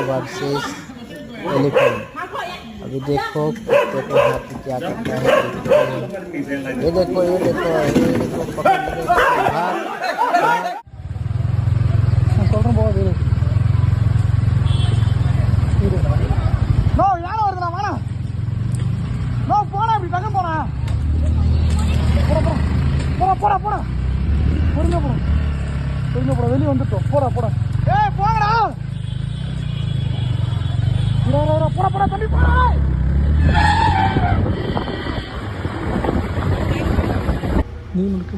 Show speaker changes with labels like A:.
A: Versus elephant. अभी देखो कुत्ते को हाथी क्या करता है। ये देखो पकड़ लिए भाग।
B: வெளியே வந்துட்டோம். போடா போங்கடா. போடா தம்பி போடா. நீ முழுக்க